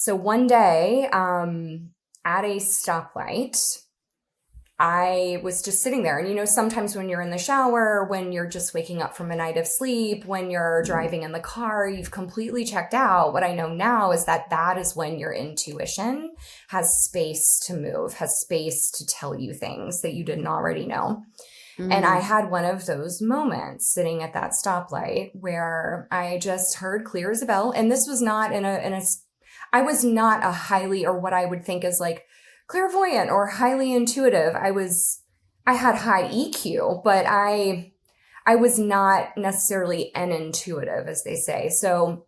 So one day, at a stoplight, I was just sitting there. And sometimes when you're in the shower, when you're just waking up from a night of sleep, when you're driving in the car, you've completely checked out. What I know now is that is when your intuition has space to move, has space to tell you things that you didn't already know. And I had one of those moments sitting at that stoplight where I just heard clear as a bell. And this was not I was not a highly, or what I would think is like clairvoyant or highly intuitive. I had high EQ, but I was not necessarily an intuitive, as they say. So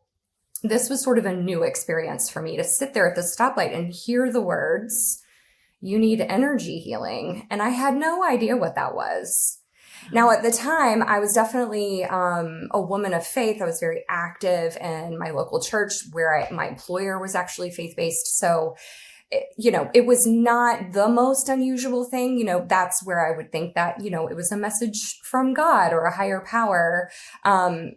this was sort of a new experience for me to sit there at the stoplight and hear the words, "You need energy healing." And I had no idea what that was. Now, at the time, I was definitely a woman of faith. I was very active in my local church where my employer was actually faith-based. So, it was not the most unusual thing. That's where I would think that, it was a message from God or a higher power,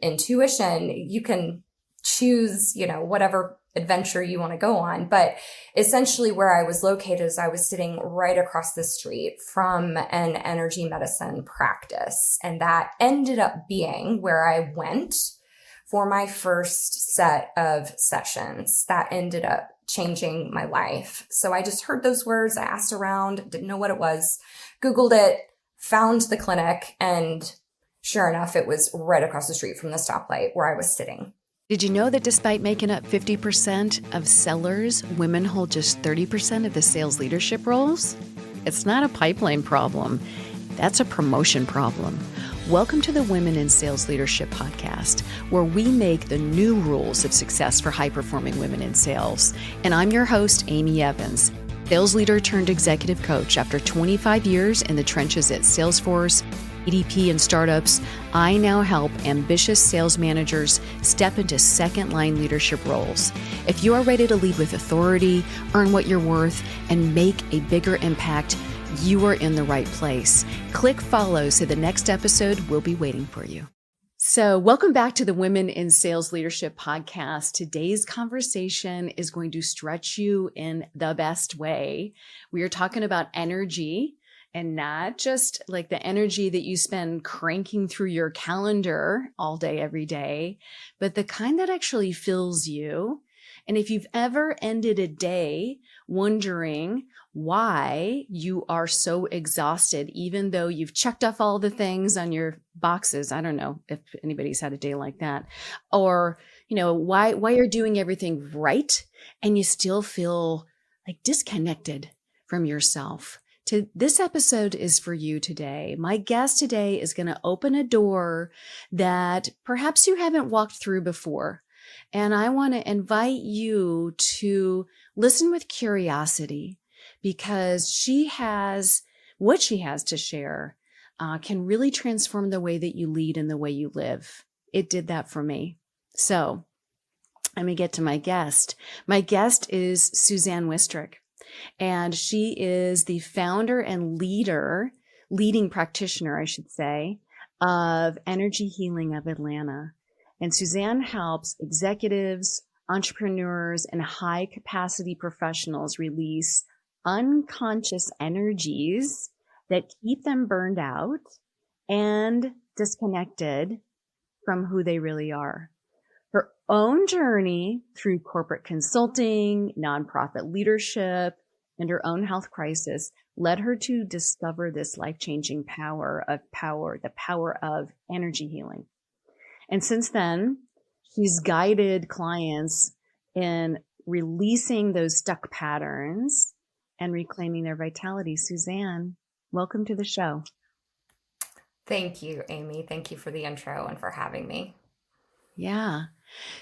intuition. You can choose, whatever adventure you want to go on. But essentially where I was located is I was sitting right across the street from an energy medicine practice. And that ended up being where I went for my first set of sessions. That ended up changing my life. So I just heard those words. I asked around, didn't know what it was, Googled it, found the clinic, and sure enough, it was right across the street from the stoplight where I was sitting. Did you know that despite making up 50% of sellers, women hold just 30% of the sales leadership roles? It's not a pipeline problem. That's a promotion problem. Welcome to the Women in Sales Leadership podcast, where we make the new rules of success for high-performing women in sales. And I'm your host, Amy Evans, sales leader turned executive coach. After 25 years in the trenches at Salesforce, EDP, and startups, I now help ambitious sales managers step into second-line leadership roles. If you are ready to lead with authority, earn what you're worth, and make a bigger impact, you are in the right place. Click follow so the next episode will be waiting for you. So welcome back to the Women in Sales Leadership podcast. Today's conversation is going to stretch you in the best way. We are talking about energy, and not just like the energy that you spend cranking through your calendar all day, every day, but the kind that actually fills you. And if you've ever ended a day wondering why you are so exhausted, even though you've checked off all the things on your boxes, I don't know if anybody's had a day like that, or, why you're doing everything right and you still feel like disconnected from yourself. This episode is for you today. My guest today is going to open a door that perhaps you haven't walked through before. And I want to invite you to listen with curiosity, because what she has to share can really transform the way that you lead and the way you live. It did that for me. So let me get to my guest. My guest is Suzanne Wistrick. And she is the founder and leading practitioner, I should say, of Energy Healing of Atlanta. And Suzanne helps executives, entrepreneurs, and high capacity professionals release unconscious energies that keep them burned out and disconnected from who they really are. Her own journey through corporate consulting, nonprofit leadership, and her own health crisis led her to discover this life-changing the power of energy healing. And since then, she's guided clients in releasing those stuck patterns and reclaiming their vitality. Suzanne, welcome to the show. Thank you, Amy. Thank you for the intro and for having me. Yeah.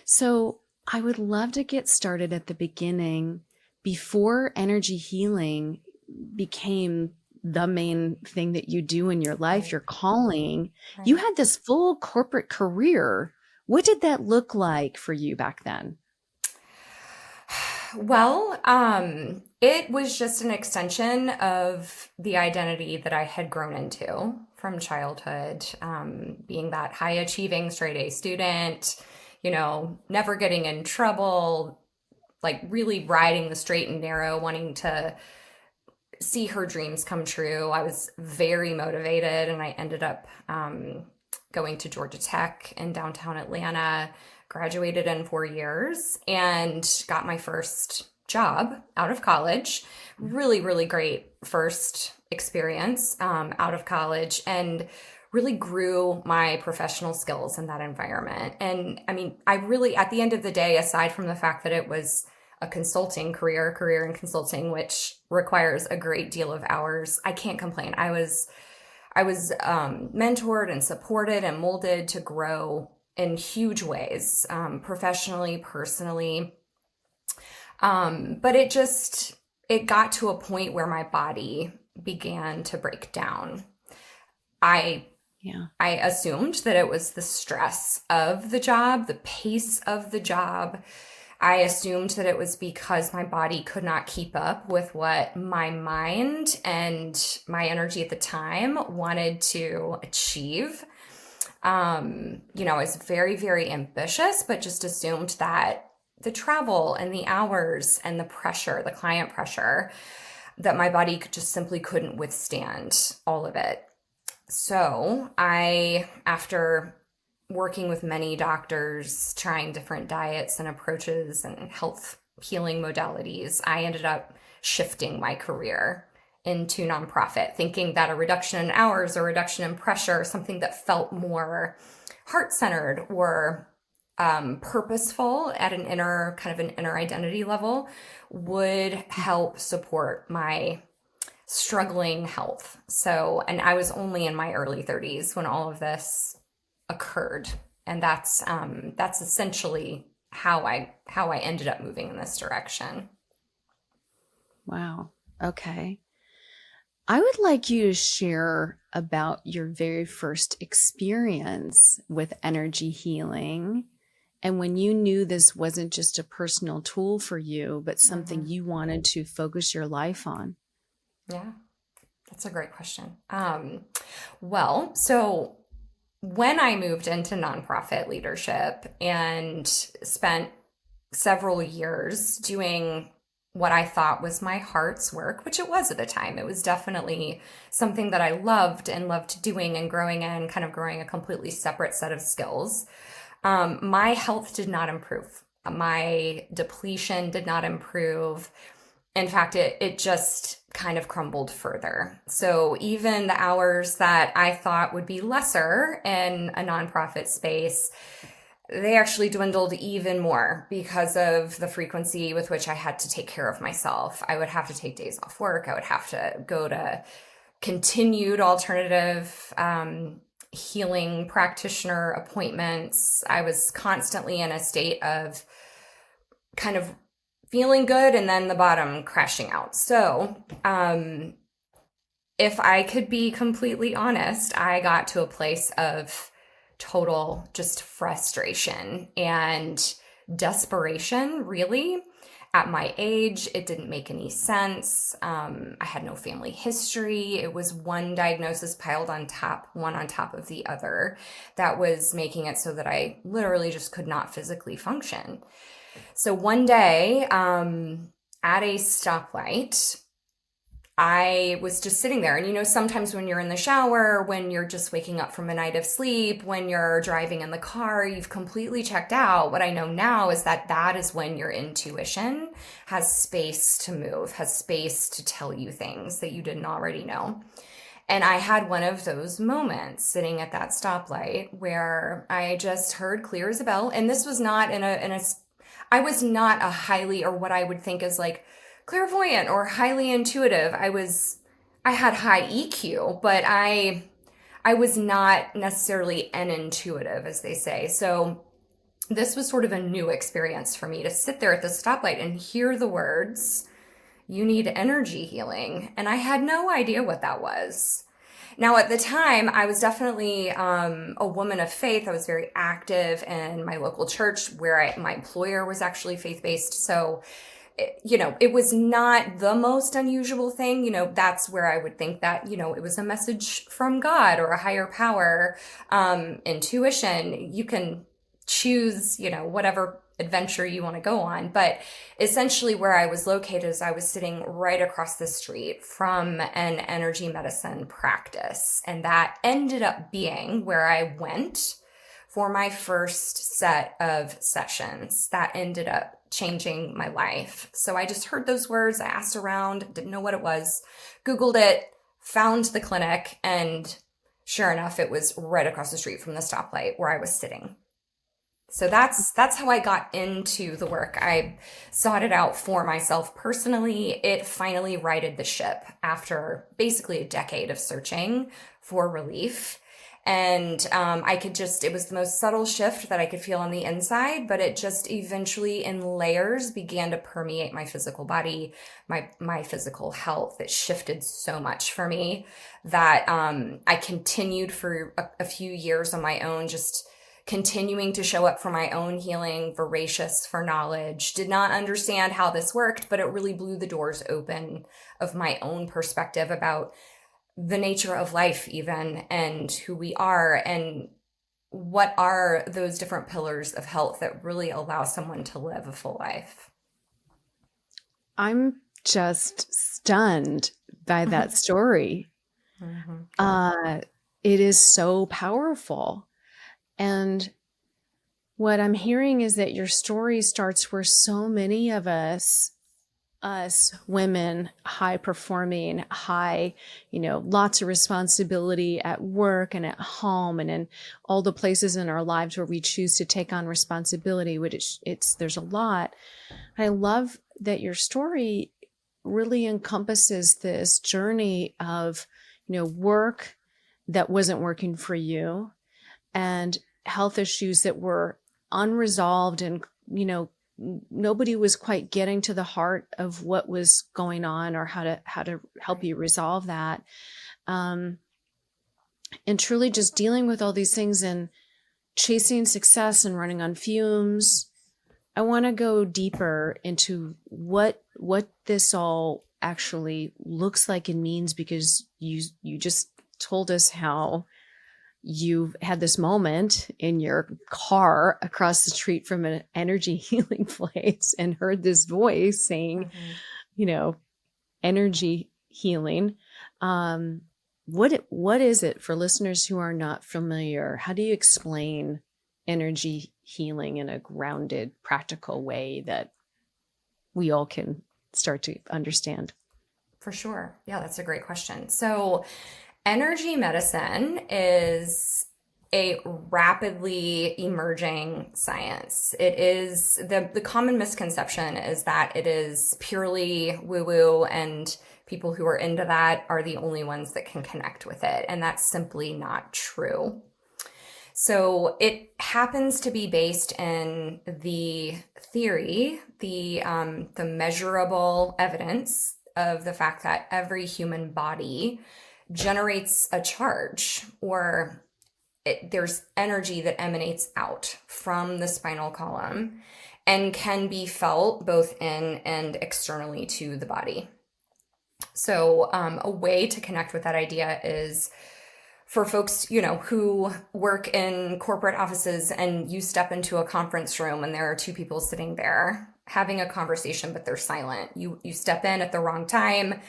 So I would love to get started at the beginning. Before energy healing became the main thing that you do in your life, your calling, you had this full corporate career. What did that look like for you back then? Well, it was just an extension of the identity that I had grown into from childhood, being that high achieving straight A student, never getting in trouble, like really riding the straight and narrow, wanting to see her dreams come true. I was very motivated, and I ended up going to Georgia Tech in downtown Atlanta, graduated in 4 years, and got my first job out of college. Really, really great first experience out of college, and really grew my professional skills in that environment. And I mean, I really, at the end of the day, aside from the fact that it was a consulting career in consulting, which requires a great deal of hours, I can't complain. I was mentored and supported and molded to grow in huge ways, professionally, personally. But it got to a point where my body began to break down. I assumed that it was the stress of the job, the pace of the job. I assumed that it was because my body could not keep up with what my mind and my energy at the time wanted to achieve. I was very, very ambitious, but just assumed that the travel and the hours and the pressure, the client pressure, that my body just simply couldn't withstand all of it. So after working with many doctors, trying different diets and approaches and health healing modalities, I ended up shifting my career into nonprofit, thinking that a reduction in hours or reduction in pressure, something that felt more heart-centered or purposeful at an inner identity level, would help support my struggling health. So, and I was only in my early 30s when all of this occurred, and that's essentially how I ended up moving in this direction. Wow. Okay. I would like you to share about your very first experience with energy healing, and when you knew this wasn't just a personal tool for you, but something you wanted to focus your life on. Yeah, that's a great question. So when I moved into nonprofit leadership and spent several years doing what I thought was my heart's work, which it was at the time, it was definitely something that I loved doing and growing in, kind of growing a completely separate set of skills. My health did not improve. My depletion did not improve. In fact, it just kind of crumbled further. So even the hours that I thought would be lesser in a nonprofit space, they actually dwindled even more because of the frequency with which I had to take care of myself. I would have to take days off work. I would have to go to continued alternative healing practitioner appointments. I was constantly in a state of kind of feeling good and then the bottom crashing out. So if I could be completely honest, I got to a place of total just frustration and desperation, really. At my age, it didn't make any sense. I had no family history. It was one diagnosis piled on top, one on top of the other, that was making it so that I literally just could not physically function. So one day, at a stoplight, I was just sitting there. And sometimes when you're in the shower, when you're just waking up from a night of sleep, when you're driving in the car, you've completely checked out. What I know now is that is when your intuition has space to move, has space to tell you things that you didn't already know. And I had one of those moments sitting at that stoplight where I just heard clear as a bell. And this was not I was not a highly, or what I would think is like clairvoyant or highly intuitive. I had high EQ, but I was not necessarily an intuitive, as they say. So this was sort of a new experience for me to sit there at the stoplight and hear the words, "You need energy healing." And I had no idea what that was. Now, at the time, I was definitely a woman of faith. I was very active in my local church, where my employer was actually faith-based. So, it was not the most unusual thing. That's where I would think that, it was a message from God or a higher power, intuition. You can choose, whatever adventure you want to go on. But essentially where I was located is I was sitting right across the street from an energy medicine practice. And that ended up being where I went for my first set of sessions. That ended up changing my life. So I just heard those words. I asked around, didn't know what it was, Googled it, found the clinic, and sure enough, it was right across the street from the stoplight where I was sitting. So that's how I got into the work. I sought it out for myself personally. It finally righted the ship after basically a decade of searching for relief. And it was the most subtle shift that I could feel on the inside, but it just eventually in layers began to permeate my physical body, my physical health. It shifted so much for me that I continued for a few years on my own, just continuing to show up for my own healing, voracious for knowledge, did not understand how this worked, but it really blew the doors open of my own perspective about the nature of life even, and who we are, and what are those different pillars of health that really allow someone to live a full life. I'm just stunned by that story. It is so powerful. And what I'm hearing is that your story starts where so many of us women, high performing, lots of responsibility at work and at home and in all the places in our lives where we choose to take on responsibility, which there's a lot. I love that your story really encompasses this journey of, work that wasn't working for you and health issues that were unresolved and, nobody was quite getting to the heart of what was going on or how to help you resolve that. And truly just dealing with all these things and chasing success and running on fumes. I want to go deeper into what this all actually looks like and means, because you just told us how you had this moment in your car across the street from an energy healing place and heard this voice saying, energy healing. What is it for listeners who are not familiar? How do you explain energy healing in a grounded, practical way that we all can start to understand? For sure. Yeah, that's a great question. So energy medicine is a rapidly emerging science. It is the common misconception is that it is purely woo-woo and people who are into that are the only ones that can connect with it. And that's simply not true. So it happens to be based in the theory, the measurable evidence of the fact that every human body generates a charge, or there's energy that emanates out from the spinal column and can be felt both in and externally to the body. So a way to connect with that idea is for folks, who work in corporate offices and you step into a conference room and there are two people sitting there having a conversation, but they're silent. You step in at the wrong time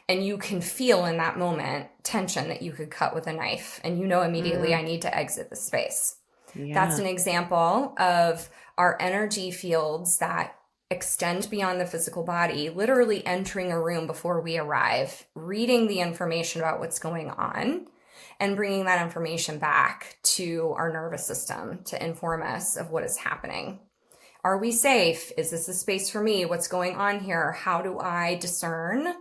and you can feel in that moment tension that you could cut with a knife. And immediately I need to exit the space. Yeah. That's an example of our energy fields that extend beyond the physical body, literally entering a room before we arrive, reading the information about what's going on, and bringing that information back to our nervous system to inform us of what is happening. Are we safe? Is this a space for me? What's going on here? How do I discern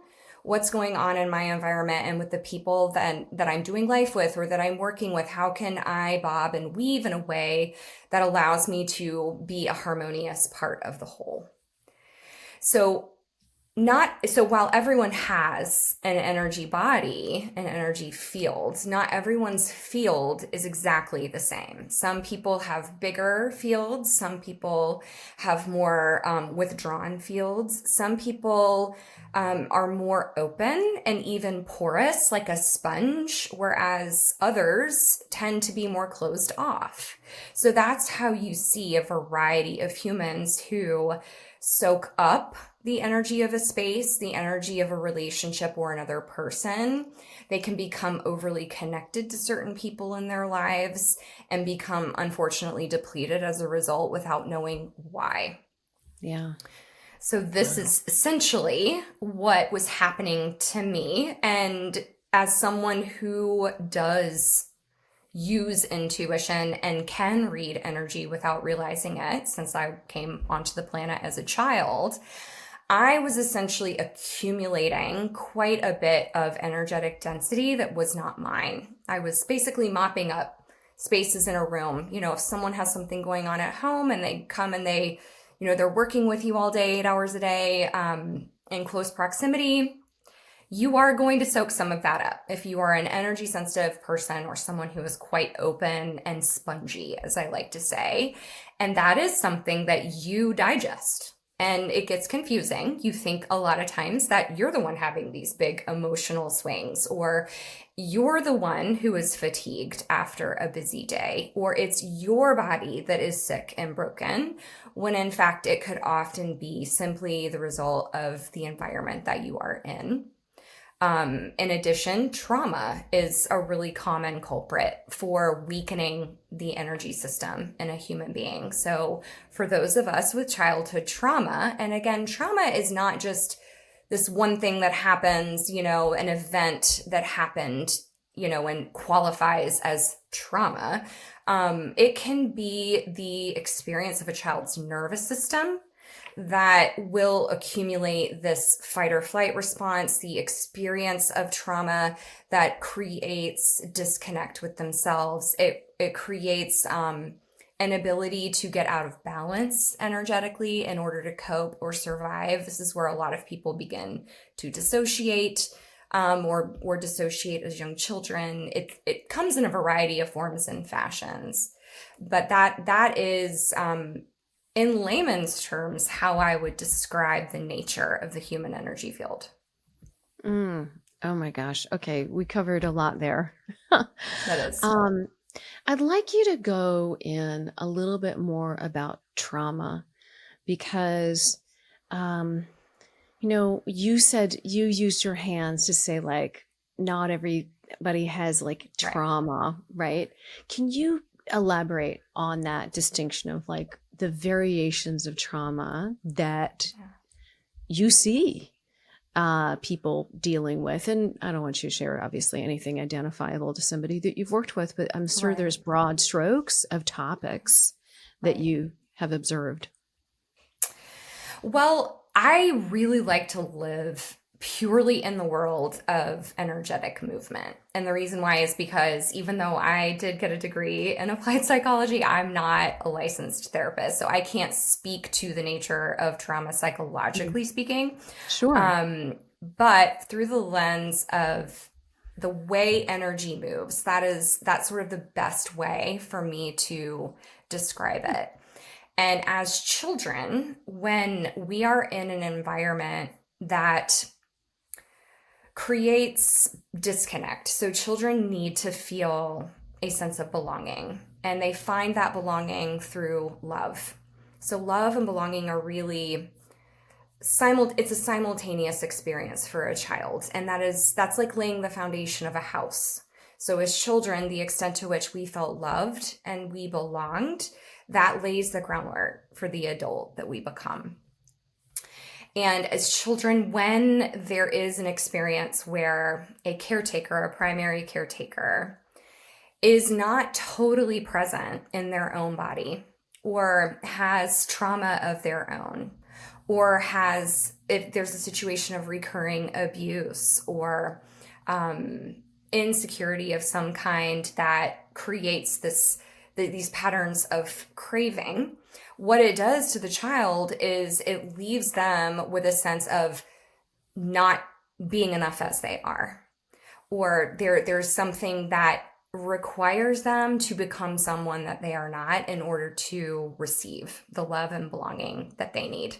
what's going on in my environment and with the people that I'm doing life with or that I'm working with? How can I bob and weave in a way that allows me to be a harmonious part of the whole? So not so while everyone has an energy body, an energy field, not everyone's field is exactly the same. Some people have bigger fields, some people have more withdrawn fields, some people are more open and even porous like a sponge, whereas others tend to be more closed off. So that's how you see a variety of humans who soak up the energy of a space, the energy of a relationship or another person. They can become overly connected to certain people in their lives and become unfortunately depleted as a result without knowing why. Yeah. So this is essentially what was happening to me. And as someone who does use intuition and can read energy without realizing it, since I came onto the planet as a child, I was essentially accumulating quite a bit of energetic density that was not mine. I was basically mopping up spaces in a room. You know, if someone has something going on at home and they come and they, you know, they're working with you all day, 8 hours a day, in close proximity, you are going to soak some of that up if you are an energy sensitive person or someone who is quite open and spongy, as I like to say. And that is something that you digest. And it gets confusing. You think a lot of times that you're the one having these big emotional swings, or you're the one who is fatigued after a busy day, or it's your body that is sick and broken, when in fact it could often be simply the result of the environment that you are in. In addition, trauma is a really common culprit for weakening the energy system in a human being. So for those of us with childhood trauma, and again, trauma is not just this one thing that happens, you know, an event that happened, you know, and qualifies as trauma. It can be the experience of a child's nervous system that will accumulate this fight or flight response, the experience of trauma that creates disconnect with themselves. It creates an ability to get out of balance energetically in order to cope or survive. This is where a lot of people begin to dissociate, or dissociate as young children. It comes in a variety of forms and fashions, but that is in layman's terms, how I would describe the nature of the human energy field. Oh my gosh. Okay, we covered a lot there. That is. I'd like you to go in a little bit more about trauma because, you know, you said you used your hands to say like, not everybody has like trauma, right? Can you elaborate on that distinction of like the variations of trauma that you see people dealing with? And I don't want you to share obviously anything identifiable to somebody that you've worked with, but I'm sure there's broad strokes of topics that you have observed. Well, I really like to live purely in the world of energetic movement. And the reason why is because even though I did get a degree in applied psychology, I'm not a licensed therapist. So I can't speak to the nature of trauma psychologically speaking. Sure. But through the lens of the way energy moves, that's sort of the best way for me to describe it. And as children, when we are in an environment that creates disconnect, so children need to feel a sense of belonging, and they find that belonging through love. So love and belonging are really it's a simultaneous experience for a child, and that's like laying the foundation of a house. So as children, the extent to which we felt loved and we belonged, that lays the groundwork for the adult that we become. And as children, when there is an experience where a caretaker, a primary caretaker, is not totally present in their own body, or has trauma of their own, or if there's a situation of recurring abuse or insecurity of some kind that creates these patterns of craving, what it does to the child is it leaves them with a sense of not being enough as they are, or there's something that requires them to become someone that they are not in order to receive the love and belonging that they need.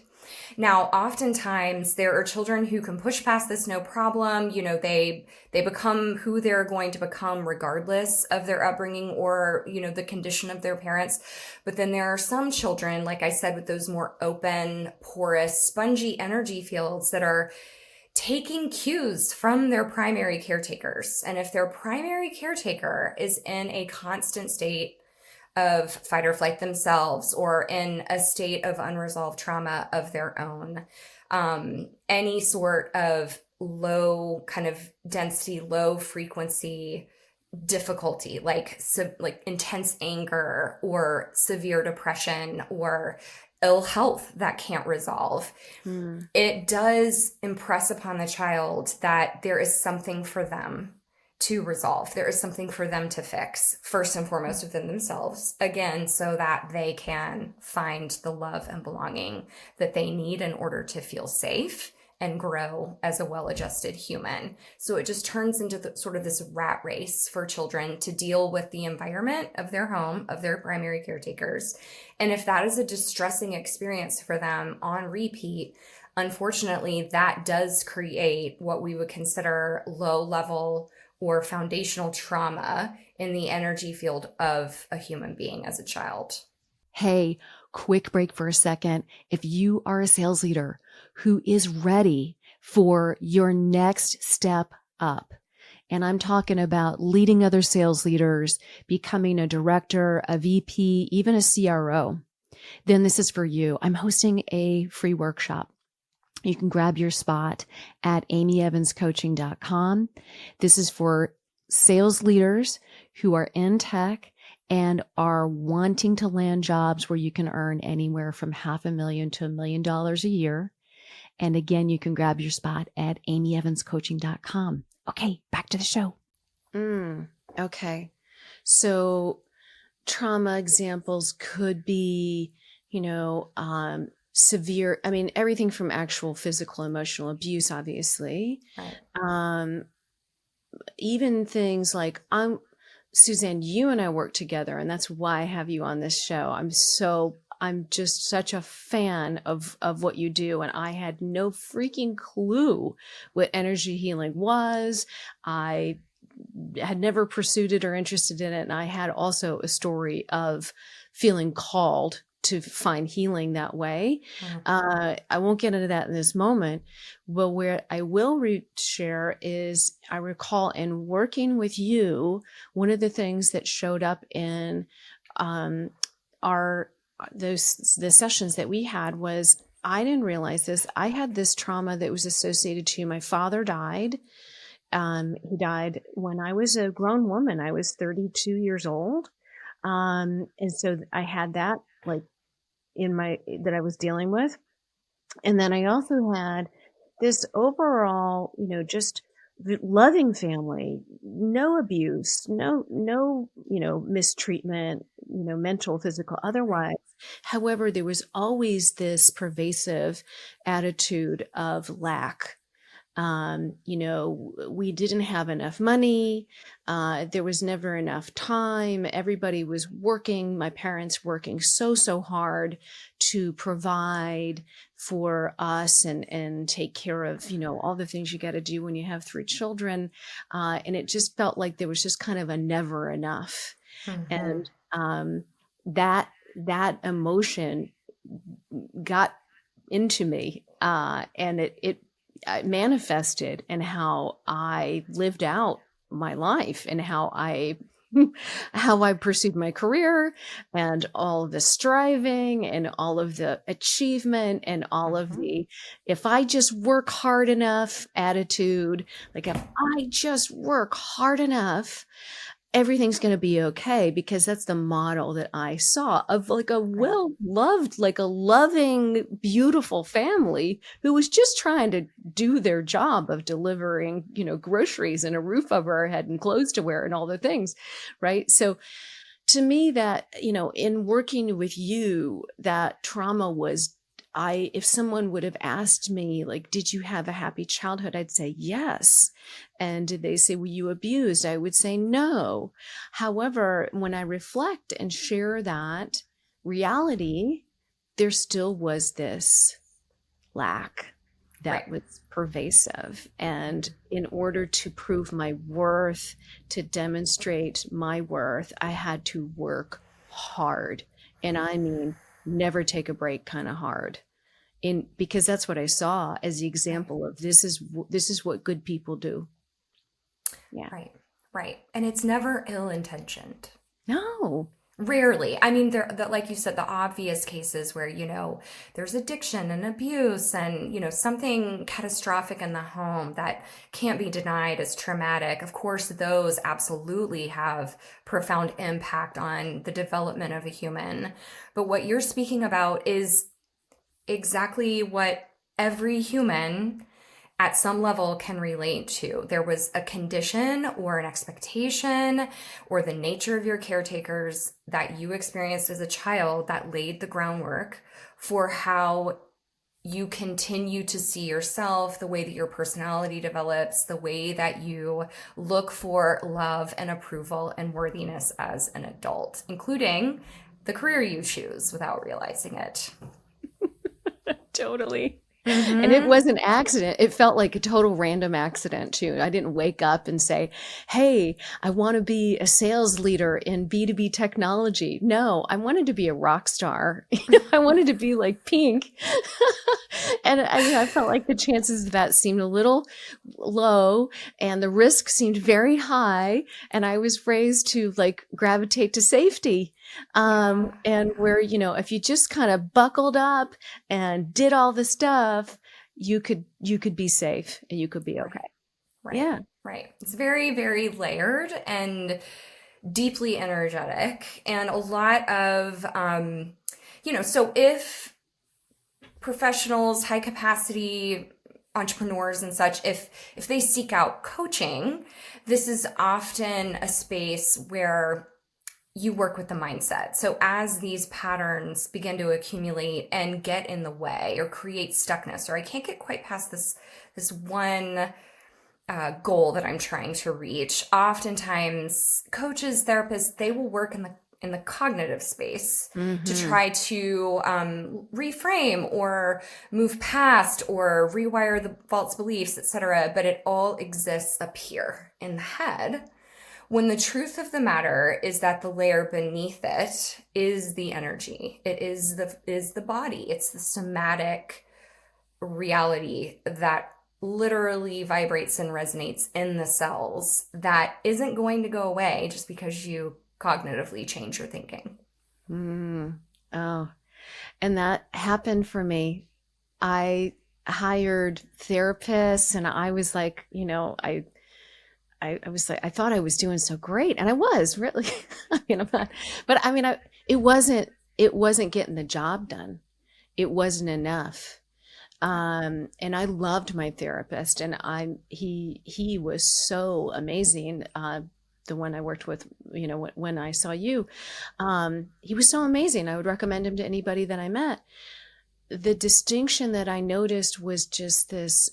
Now, oftentimes there are children who can push past this no problem. They become who they're going to become regardless of their upbringing or, the condition of their parents. But then there are some children, like I said, with those more open, porous, spongy energy fields that are taking cues from their primary caretakers. And if their primary caretaker is in a constant state of fight or flight themselves, or in a state of unresolved trauma of their own, any sort of low kind of density, low frequency difficulty, like intense anger or severe depression or ill health that can't resolve, it does impress upon the child that there is something for them to resolve. There is something for them to fix, first and foremost within themselves, again, so that they can find the love and belonging that they need in order to feel safe and grow as a well-adjusted human. So it just turns into sort of this rat race for children to deal with the environment of their home, of their primary caretakers. And if that is a distressing experience for them on repeat, unfortunately, that does create what we would consider low-level or foundational trauma in the energy field of a human being as a child. Hey, quick break for a second. If you are a sales leader who is ready for your next step up, and I'm talking about leading other sales leaders, becoming a director, a VP, even a CRO, then this is for you. I'm hosting a free workshop. You can grab your spot at amyevanscoaching.com. This is for sales leaders who are in tech and are wanting to land jobs where you can earn anywhere from $500,000 to $1 million a year. And again, you can grab your spot at amyevanscoaching.com. Okay, back to the show. Okay. So trauma examples could be, severe, everything from actual physical, emotional abuse, obviously. Right. Even things like, Suzanne, you and I work together, and that's why I have you on this show. I'm just such a fan of what you do. And I had no freaking clue what energy healing was. I had never pursued it or interested in it. And I had also a story of feeling called to find healing that way. I won't get into that in this moment, but where I will share is I recall in working with you, one of the things that showed up in the sessions that we had was, I didn't realize this. I had this trauma that was associated to my father died. He died when I was a grown woman. I was 32 years old. And so I had that that I was dealing with. And then I also had this overall, just loving family, no abuse, no, mistreatment, mental, physical, otherwise. However, there was always this pervasive attitude of lack. We didn't have enough money. There was never enough time. Everybody was working, my parents working so hard to provide for us and take care of, all the things you got to do when you have 3 children. And it just felt like there was just kind of a never enough. And that emotion got into me, and it manifested in how I lived out my life and how I pursued my career and all of the striving and all of the achievement and all of the, if I just work hard enough attitude, like if I just work hard enough, everything's going to be okay, because that's the model that I saw of like a well-loved, like a loving, beautiful family who was just trying to do their job of delivering, groceries and a roof over our head and clothes to wear and all the things. Right. So to me that, in working with you, that trauma was if someone would have asked me, like, did you have a happy childhood? I'd say yes. And did they say, were you abused? I would say no. However, when I reflect and share that reality, there still was this lack that was pervasive. And in order to prove my worth, to demonstrate my worth, I had to work hard. And I mean, never take a break kind of hard. Because that's what I saw as the example of this is what good people do. Yeah. Right. And it's never ill-intentioned. No. Rarely. I mean, like you said, the obvious cases where, there's addiction and abuse and, something catastrophic in the home that can't be denied as traumatic. Of course, those absolutely have profound impact on the development of a human. But what you're speaking about is exactly what every human at some level can relate to. There was a condition or an expectation or the nature of your caretakers that you experienced as a child that laid the groundwork for how you continue to see yourself, the way that your personality develops, the way that you look for love and approval and worthiness as an adult, including the career you choose without realizing it. Totally. Mm-hmm. And it was an accident. It felt like a total random accident too. I didn't wake up and say, hey, I want to be a sales leader in B2B technology. No, I wanted to be a rock star. I wanted to be like Pink. And I felt like the chances of that seemed a little low and the risk seemed very high. And I was raised to like gravitate to safety. And where, if you just kind of buckled up and did all the stuff, you could be safe and you could be okay. Right. Yeah. Right. It's very, very layered and deeply energetic. And a lot of, so if professionals, high capacity entrepreneurs and such, if they seek out coaching, this is often a space where you work with the mindset. So as these patterns begin to accumulate and get in the way or create stuckness, or I can't get quite past this one goal that I'm trying to reach, oftentimes coaches, therapists, they will work in the cognitive space to try to reframe or move past or rewire the false beliefs, etc. But it all exists up here in the head, when the truth of the matter is that the layer beneath it is the energy. It is the body. It's the somatic reality that literally vibrates and resonates in the cells that isn't going to go away just because you cognitively change your thinking. Oh, and that happened for me. I hired therapists and I was like, I was like, I thought I was doing so great, and I was really. I mean, I'm not, but I mean, it wasn't getting the job done. It wasn't enough. And I loved my therapist, and he was so amazing. The one I worked with, when I saw you, he was so amazing. I would recommend him to anybody that I met. The distinction that I noticed was just this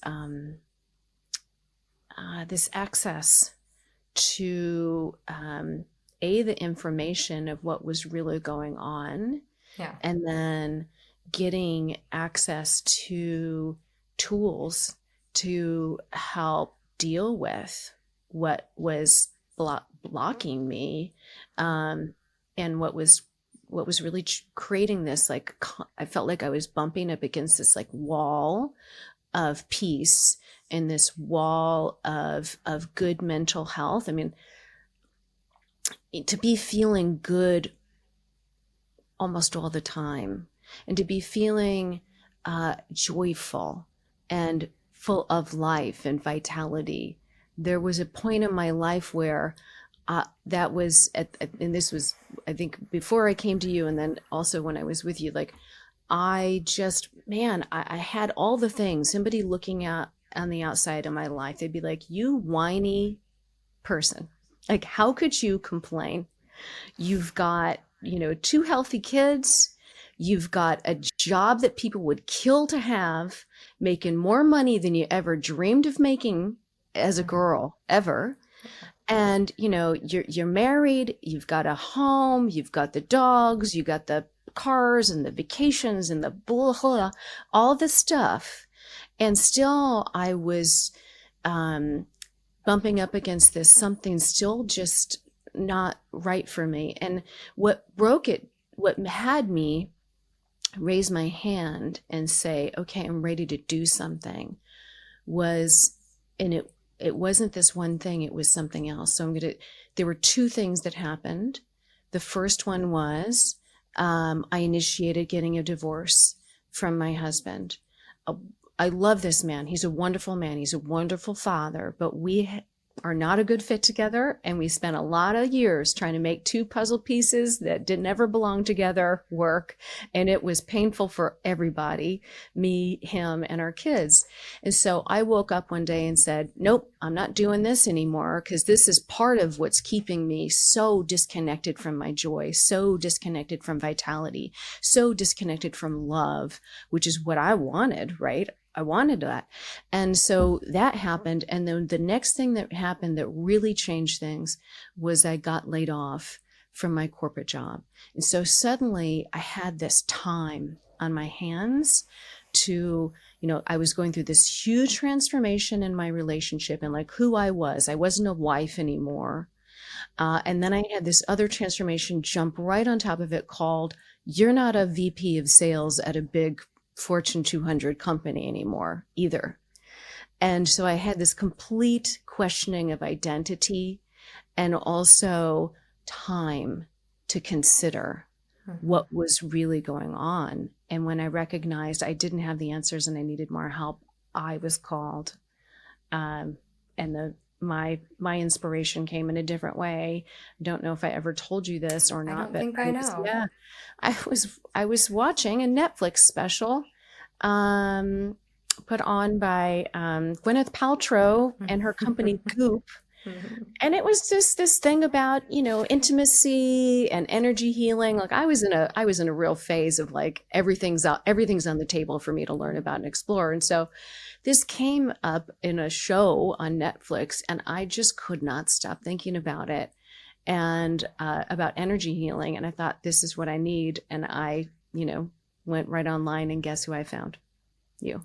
access to the information of what was really going on, and then getting access to tools to help deal with what was blocking me, and what was really creating this, like, I felt like I was bumping up against this like wall of peace and this wall of good mental health. I mean, to be feeling good almost all the time, and to be feeling joyful and full of life and vitality. There was a point in my life where that was, and this was, I think, before I came to you, and then also when I was with you, like, I had all the things. Somebody looking at on the outside of my life, they'd be like, you whiny person. Like, how could you complain? You've got, 2 healthy kids. You've got a job that people would kill to have, making more money than you ever dreamed of making as a girl ever. And you're married, you've got a home, you've got the dogs, you got the cars and the vacations and the blah, blah, all this stuff. And still I was bumping up against this something still just not right for me. And what had me raise my hand and say, okay, I'm ready to do something, and it wasn't this one thing, it was something else. So there were two things that happened. The first one was, I initiated getting a divorce from my husband. I love this man. He's a wonderful man. He's a wonderful father, but we are not a good fit together. And we spent a lot of years trying to make two puzzle pieces that didn't ever belong together work. And it was painful for everybody, me, him, and our kids. And so I woke up one day and said, nope, I'm not doing this anymore, because this is part of what's keeping me so disconnected from my joy, so disconnected from vitality, so disconnected from love, which is what I wanted, right? I wanted that. And so that happened. And then the next thing that happened that really changed things was I got laid off from my corporate job. And so suddenly I had this time on my hands to, I was going through this huge transformation in my relationship and like who I was. I wasn't a wife anymore. And then I had this other transformation jump right on top of it called, you're not a VP of sales at a big Fortune 200 company anymore either. And so I had this complete questioning of identity and also time to consider what was really going on. And when I recognized I didn't have the answers and I needed more help, I was called. And my inspiration came in a different way. I don't know if I ever told you this or not. I don't think I know. Yeah, I was watching a Netflix special put on by Gwyneth Paltrow and her company Goop. And it was just this thing about, intimacy and energy healing. Like I was in a real phase of like everything's on the table for me to learn about and explore. And so this came up in a show on Netflix and I just could not stop thinking about it and about energy healing. And I thought, this is what I need. And I, went right online and guess who I found? You.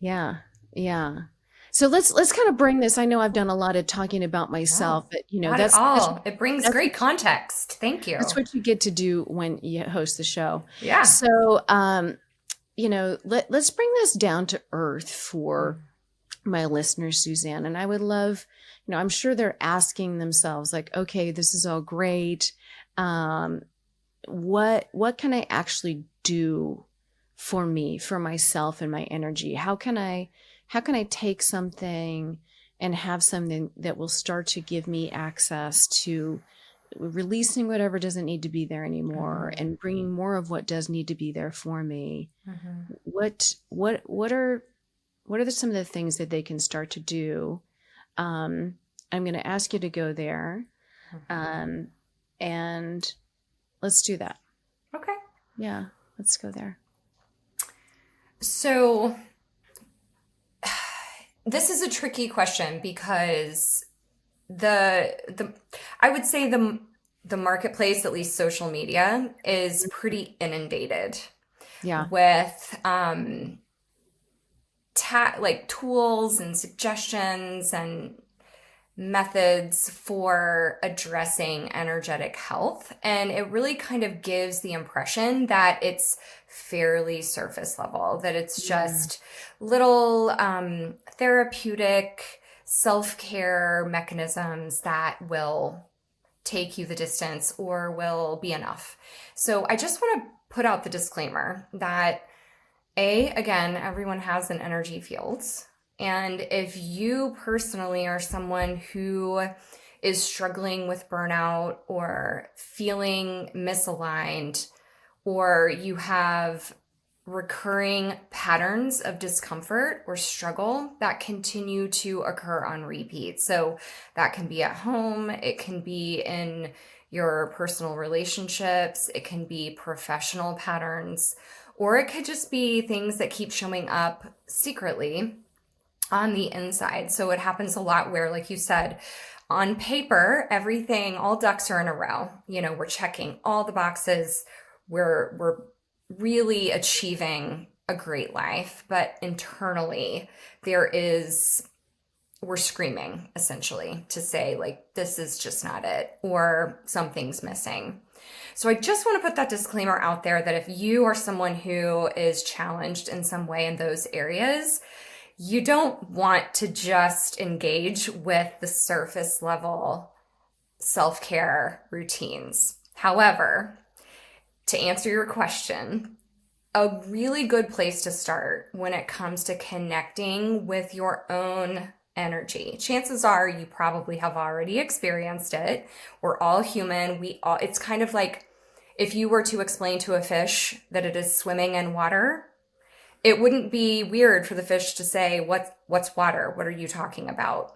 Yeah. Yeah. So let's kind of bring this. I know I've done a lot of talking about myself, but not at all. It brings great context. Thank you. That's what you get to do when you host the show. Yeah. So, let's bring this down to earth for my listeners, Suzanne. And I would love, I'm sure they're asking themselves like, okay, this is all great. What can I actually do for me, for myself and my energy? How can I take something and have something that will start to give me access to releasing whatever doesn't need to be there anymore and bringing more of what does need to be there for me? What are some of the things that they can start to do? I'm going to ask you to go there. And let's do that. Okay. Yeah, let's go there. So this is a tricky question because I would say the marketplace, at least social media, is pretty inundated with like tools and suggestions and methods for addressing energetic health. And it really kind of gives the impression that it's fairly surface level, that it's just little therapeutic self-care mechanisms that will take you the distance or will be enough. So I just want to put out the disclaimer that again, everyone has an energy field. And if you personally are someone who is struggling with burnout or feeling misaligned, or you have recurring patterns of discomfort or struggle that continue to occur on repeat. So that can be at home, it can be in your personal relationships, it can be professional patterns, or it could just be things that keep showing up secretly on the inside. So it happens a lot where, like you said, on paper, everything, all ducks are in a row. We're checking all the boxes. We're really achieving a great life, but internally we're screaming essentially to say, like, this is just not it, or something's missing. So I just want to put that disclaimer out there that if you are someone who is challenged in some way in those areas, you don't want to just engage with the surface level self-care routines. However, to answer your question, a really good place to start when it comes to connecting with your own energy. Chances are you probably have already experienced it. We're all human. It's kind of like if you were to explain to a fish that it is swimming in water, it wouldn't be weird for the fish to say, what's water? What are you talking about?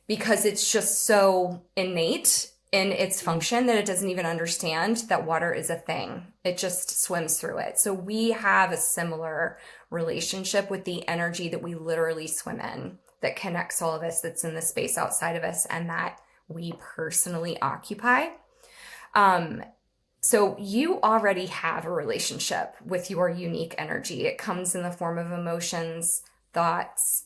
Because it's just so innate in its function that it doesn't even understand that water is a thing. It just swims through it. So we have a similar relationship with the energy that we literally swim in, that connects all of us, that's in the space outside of us, and that we personally occupy. So you already have a relationship with your unique energy. It comes in the form of emotions, thoughts,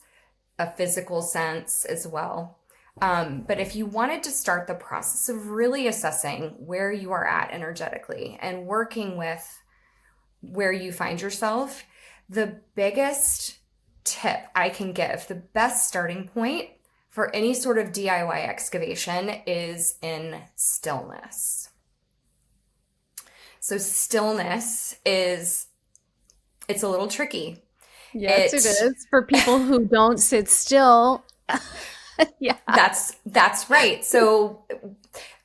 a physical sense as well. But if you wanted to start the process of really assessing where you are at energetically and working with where you find yourself, the biggest tip I can give, the best starting point for any sort of DIY excavation is in stillness. So stillness it's a little tricky. Yes, it is for people who don't sit still. Yeah. That's right. So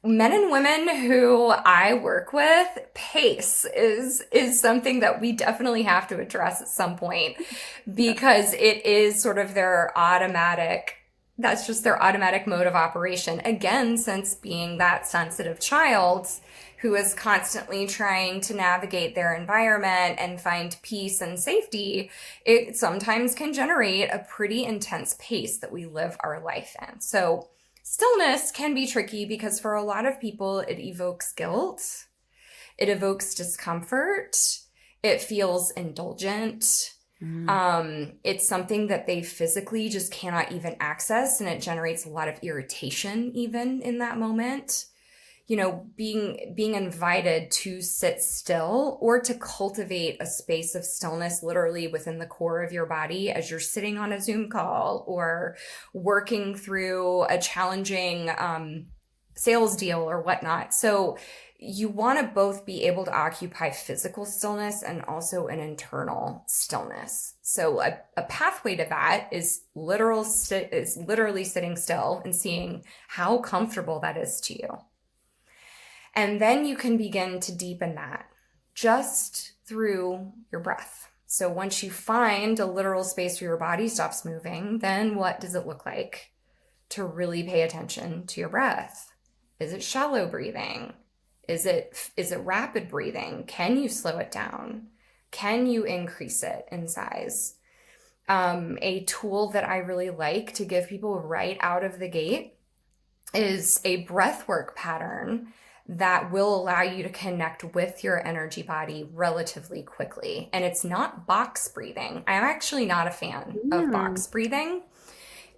men and women who I work with, pace is something that we definitely have to address at some point, because it is sort of that's just their automatic mode of operation. Again, since being that sensitive child who is constantly trying to navigate their environment and find peace and safety, it sometimes can generate a pretty intense pace that we live our life in. So stillness can be tricky because for a lot of people, it evokes guilt. It evokes discomfort. It feels indulgent. It's something that they physically just cannot even access, and it generates a lot of irritation even in that moment. Being invited to sit still or to cultivate a space of stillness literally within the core of your body as you're sitting on a Zoom call or working through a challenging sales deal or whatnot. So you want to both be able to occupy physical stillness and also an internal stillness. So a pathway to that is literally sitting still and seeing how comfortable that is to you. And then you can begin to deepen that just through your breath. So once you find a literal space where your body stops moving, then what does it look like to really pay attention to your breath? Is it shallow breathing? Is it rapid breathing? Can you slow it down? Can you increase it in size? A tool that I really like to give people right out of the gate is a breathwork pattern that will allow you to connect with your energy body relatively quickly. And it's not box breathing. I'm actually not a fan of box breathing.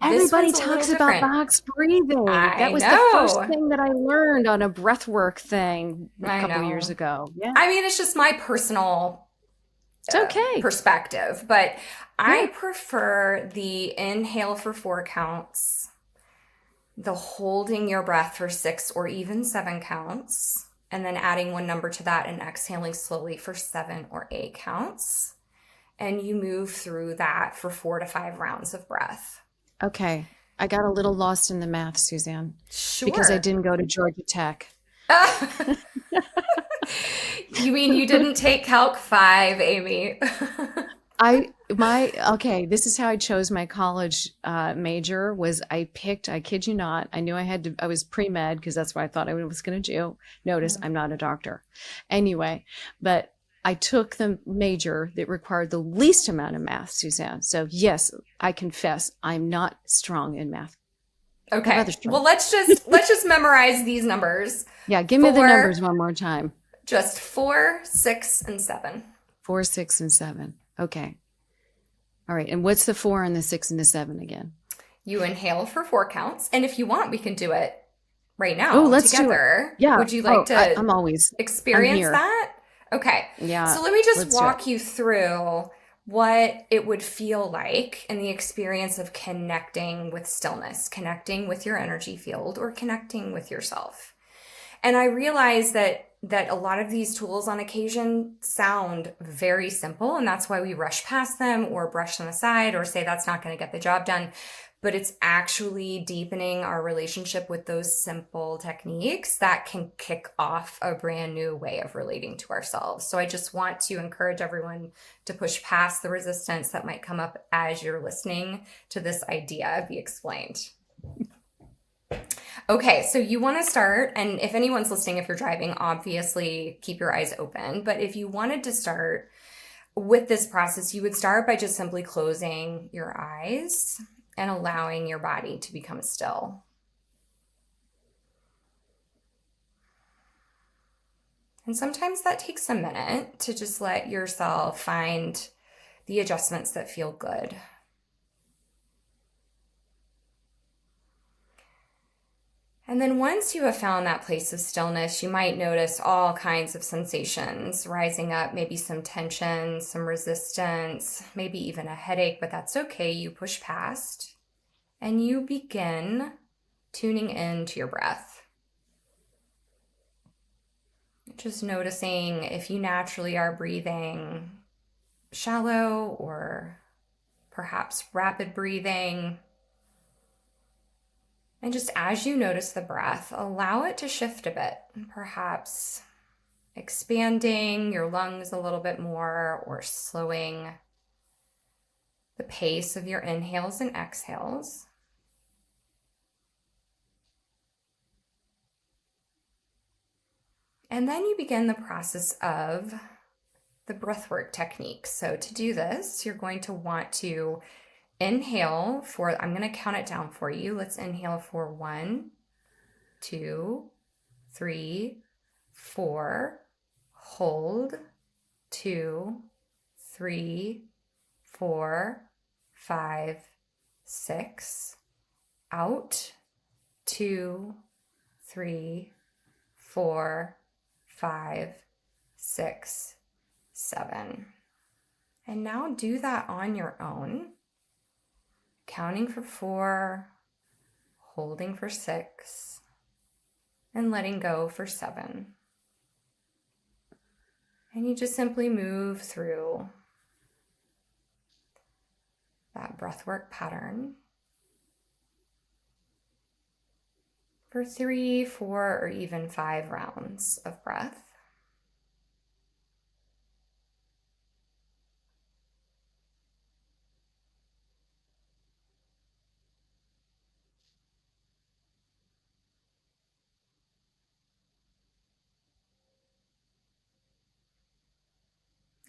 Everybody talks about box breathing. That was the first thing that I learned on a breathwork thing a couple years ago. Yeah. I mean, it's just my personal perspective, but I prefer the inhale for 4 counts, the holding your breath for 6 or even 7 counts, and then adding 1 number to that and exhaling slowly for 7 or 8 counts. And you move through that for 4 to 5 rounds of breath. Okay. I got a little lost in the math, Suzanne. Sure. Because I didn't go to Georgia Tech. You mean you didn't take Calc 5, Amy? Okay, this is how I chose my college major was I kid you not, I knew I was pre-med because that's what I thought I was going to do. Notice I'm not a doctor. Anyway, but I took the major that required the least amount of math, Suzanne. So yes, I confess I'm not strong in math. I have other Okay. Well, strengths. let's just memorize these numbers. Yeah, give me the Four, numbers one more time. just 4, 6, and 7. 4, 6, and 7. Okay. All right. And what's the 4 and the 6 and the 7 again? You inhale for 4 counts, and if you want, we can do it right Oh, now let's do it. together. Yeah. Would you like to I'm experience here. that? Okay. Yeah. So let me just Let's do it. walk you through what it would feel like in the experience of connecting with stillness, connecting with your energy field, or connecting with yourself. And I realize that a lot of these tools on occasion sound very simple, and that's why we rush past them or brush them aside or say that's not going to get the job done. But it's actually deepening our relationship with those simple techniques that can kick off a brand new way of relating to ourselves. So I just want to encourage everyone to push past the resistance that might come up as you're listening to this idea be explained. Okay, so you want to start, and if anyone's listening, if you're driving, obviously keep your eyes open. But if you wanted to start with this process, you would start by just simply closing your eyes and allowing your body to become still. And sometimes that takes a minute to just let yourself find the adjustments that feel good. And then once you have found that place of stillness, you might notice all kinds of sensations rising up, maybe some tension, some resistance, maybe even a headache, but that's okay. You push past and you begin tuning into your breath. Just noticing if you naturally are breathing shallow or perhaps rapid breathing. And just as you notice the breath, allow it to shift a bit, perhaps expanding your lungs a little bit more or slowing the pace of your inhales and exhales. And then you begin the process of the breathwork technique. So to do this, you're going to want to inhale for, I'm going to count it down for you. Let's inhale for 1, 2, 3, 4. Hold. 2, 3, 4, 5, 6. Out. 2, 3, 4, 5, 6, 7. And now do that on your own. Counting for 4, holding for 6, and letting go for 7. And you just simply move through that breathwork pattern for 3, 4, or even 5 rounds of breath.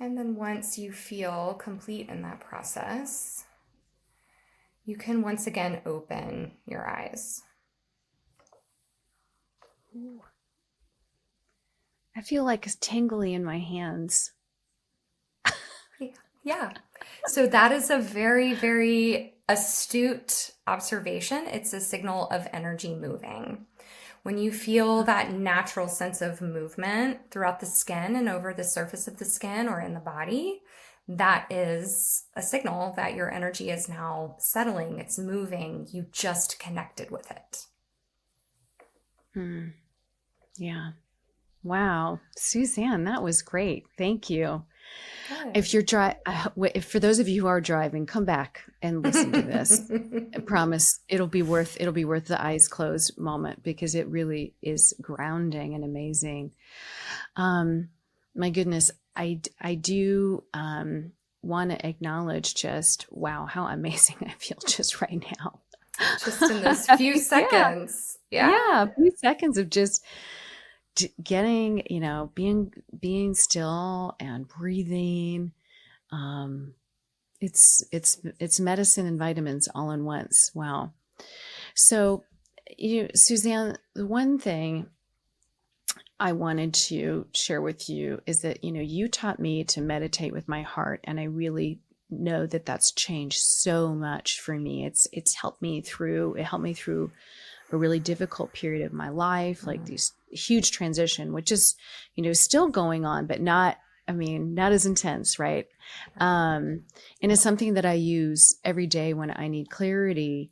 And then once you feel complete in that process, you can once again open your eyes. Ooh. I feel like it's tingly in my hands. Yeah. So that is a very, very astute observation. It's a signal of energy moving. When you feel that natural sense of movement throughout the skin and over the surface of the skin or in the body, that is a signal that your energy is now settling. It's moving. You just connected with it. Yeah. Wow. Suzanne, that was great. Thank you. Good. If you're for those of you who are driving, come back and listen to this. I promise it'll be worth the eyes closed moment because it really is grounding and amazing. My goodness, I do want to acknowledge just, wow, how amazing I feel just right now. Just in those few seconds. Yeah, a few seconds of just getting, being still and breathing. It's medicine and vitamins all in once. Wow. So, Suzanne, the one thing I wanted to share with you is that, you taught me to meditate with my heart, and I really know that that's changed so much for me. It helped me through a really difficult period of my life, like these huge transition, which is, still going on, but not as intense. Right. And it's something that I use every day when I need clarity.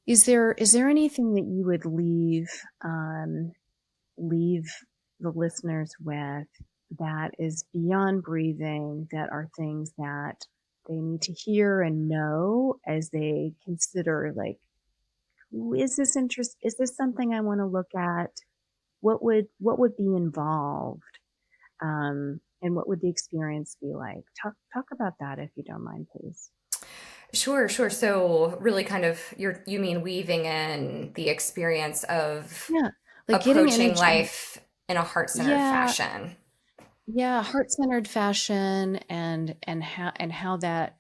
Is there anything that you would leave the listeners with that is beyond breathing, that are things that they need to hear and know as they consider, like, is this something I want to look at? What would be involved? And what would the experience be like? Talk about that, if you don't mind, please. Sure. So really kind of you mean weaving in the experience of like approaching life in a heart-centered fashion. Yeah, heart-centered fashion, and how that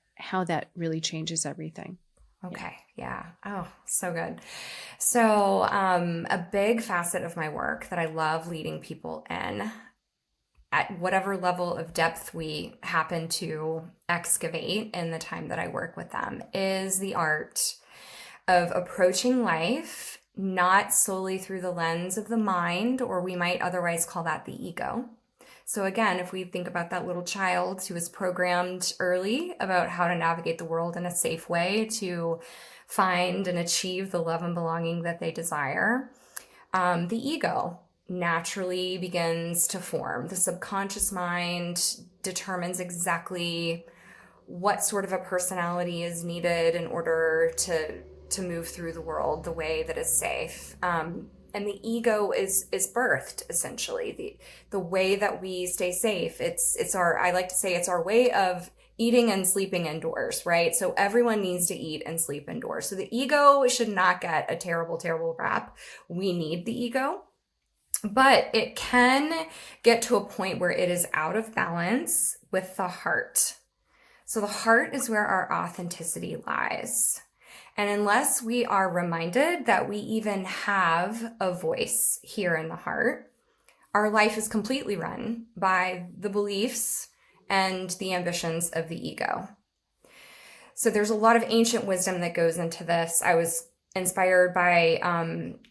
really changes everything. Okay. Yeah. Oh, so good. So a big facet of my work that I love leading people in, at whatever level of depth we happen to excavate in the time that I work with them, is the art of approaching life not solely through the lens of the mind, or we might otherwise call that the ego. So again, if we think about that little child who was programmed early about how to navigate the world in a safe way to find and achieve the love and belonging that they desire, the ego naturally begins to form. The subconscious mind determines exactly what sort of a personality is needed in order to move through the world the way that is safe. And the ego is birthed, essentially. The way that we stay safe, I like to say it's our way of eating and sleeping indoors, right? So everyone needs to eat and sleep indoors. So the ego should not get a terrible, terrible rap. We need the ego. But it can get to a point where it is out of balance with the heart. So the heart is where our authenticity lies. And unless we are reminded that we even have a voice here in the heart, our life is completely run by the beliefs and the ambitions of the ego. So there's a lot of ancient wisdom that goes into this. I was inspired by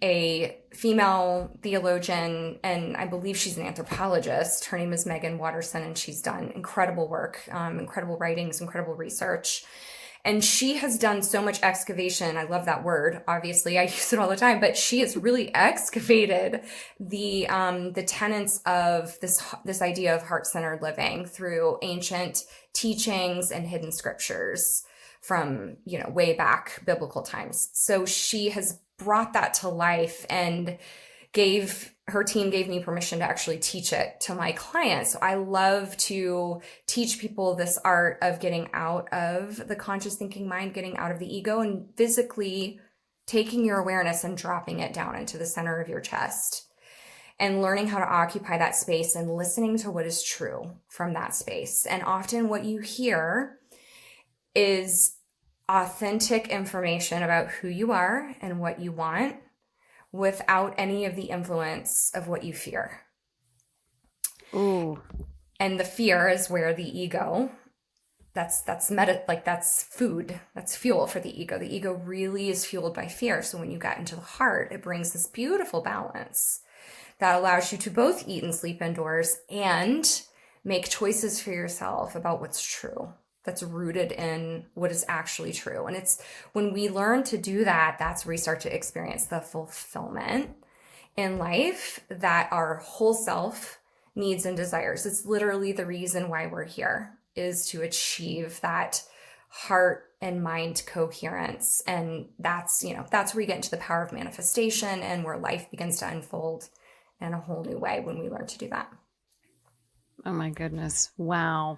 a female theologian, and I believe she's an anthropologist. Her name is Megan Watterson, and she's done incredible work, incredible writings, incredible research. And she has done so much excavation. I love that word. Obviously, I use it all the time, but she has really excavated the tenets of this idea of heart-centered living through ancient teachings and hidden scriptures from, way back biblical times. So she has brought that to life, and her team gave me permission to actually teach it to my clients. So I love to teach people this art of getting out of the conscious thinking mind, getting out of the ego, and physically taking your awareness and dropping it down into the center of your chest, and learning how to occupy that space and listening to what is true from that space. And often what you hear is authentic information about who you are and what you want, without any of the influence of what you fear. Ooh. And the fear is where the ego, that's food, that's fuel for the ego. The ego really is fueled by fear. So when you get into the heart, it brings this beautiful balance that allows you to both eat and sleep indoors and make choices for yourself about what's true, that's rooted in what is actually true. And it's when we learn to do that, that's where we start to experience the fulfillment in life that our whole self needs and desires. It's literally the reason why we're here, is to achieve that heart and mind coherence. And that's where you get into the power of manifestation, and where life begins to unfold in a whole new way when we learn to do that. Oh my goodness. Wow.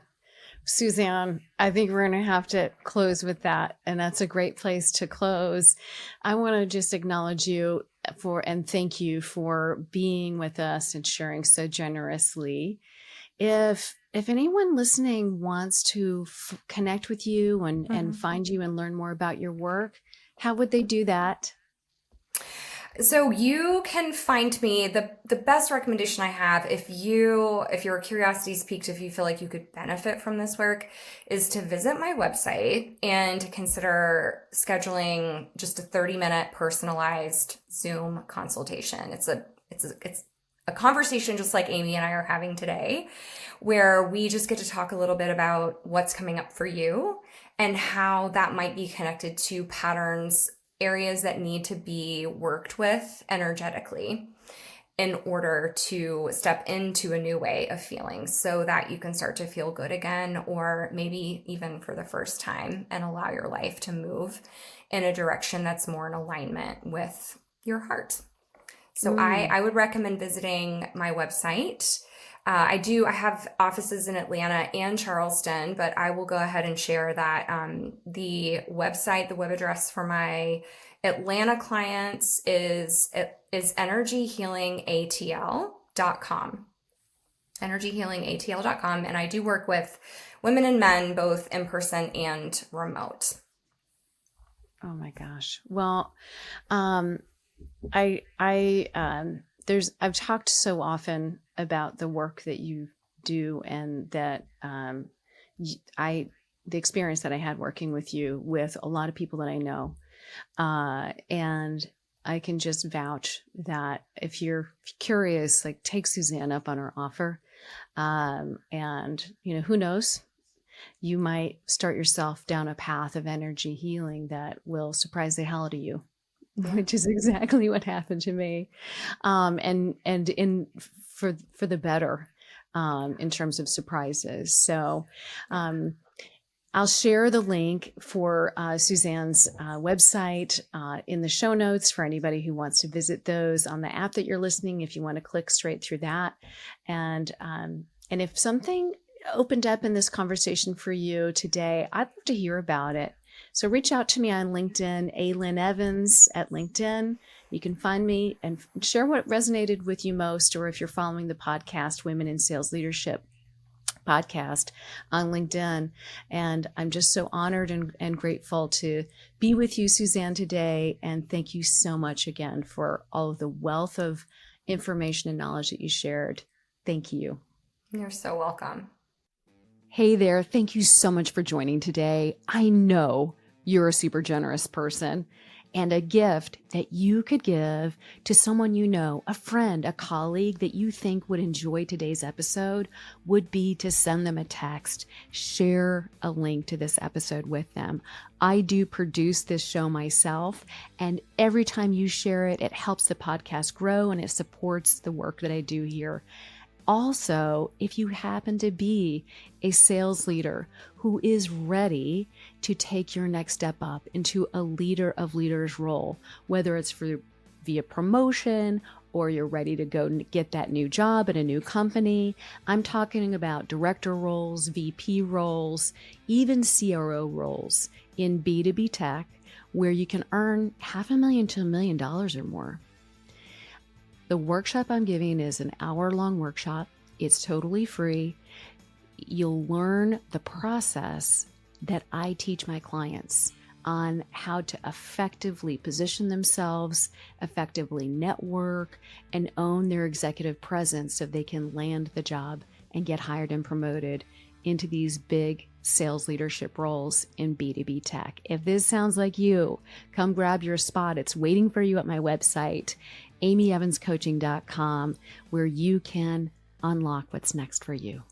Suzanne, I think we're going to have to close with that. And that's a great place to close. I want to just acknowledge you and thank you for being with us and sharing so generously. If anyone listening wants to connect with you and find you and learn more about your work, how would they do that? So you can find me. The best recommendation I have, if your curiosity's piqued, if you feel like you could benefit from this work, is to visit my website and to consider scheduling just a 30-minute personalized Zoom consultation. It's a conversation just like Amy and I are having today, where we just get to talk a little bit about what's coming up for you and how that might be connected to patterns, areas that need to be worked with energetically in order to step into a new way of feeling so that you can start to feel good again, or maybe even for the first time, and allow your life to move in a direction that's more in alignment with your heart. So I would recommend visiting my website. I have offices in Atlanta and Charleston, but I will go ahead and share that the website, the web address for my Atlanta clients is energyhealingatl.com. energyhealingatl.com. And I do work with women and men, both in person and remote. Oh my gosh. Well, I've talked so often about the work that you do, and that the experience that I had working with you with a lot of people that I know, and I can just vouch that if you're curious, like, take Suzanne up on her offer, and who knows, you might start yourself down a path of energy healing that will surprise the hell out of you. Which is exactly what happened to me, and for the better, in terms of surprises. So, I'll share the link for Suzanne's website in the show notes for anybody who wants to visit those on the app that you're listening. If you want to click straight through that, and if something opened up in this conversation for you today, I'd love to hear about it. So reach out to me on LinkedIn, Lynn Evans at LinkedIn. You can find me and share what resonated with you most, or if you're following the podcast, Women in Sales Leadership podcast on LinkedIn. And I'm just so honored and grateful to be with you, Suzanne, today. And thank you so much again for all of the wealth of information and knowledge that you shared. Thank you. You're so welcome. Hey there. Thank you so much for joining today. I know you're a super generous person, and a gift that you could give to someone you know, a friend, a colleague that you think would enjoy today's episode, would be to send them a text, share a link to this episode with them. I do produce this show myself, and every time you share it, it helps the podcast grow and it supports the work that I do here. Also, if you happen to be a sales leader who is ready to take your next step up into a leader of leaders role, whether it's via promotion or you're ready to go and get that new job at a new company, I'm talking about director roles, VP roles, even CRO roles in B2B tech, where you can earn $500,000 to $1 million or more. The workshop I'm giving is an hour-long workshop. It's totally free. You'll learn the process that I teach my clients on how to effectively position themselves, effectively network, and own their executive presence so they can land the job and get hired and promoted into these big sales leadership roles in B2B tech. If this sounds like you, come grab your spot. It's waiting for you at my website, amyevanscoaching.com, where you can unlock what's next for you.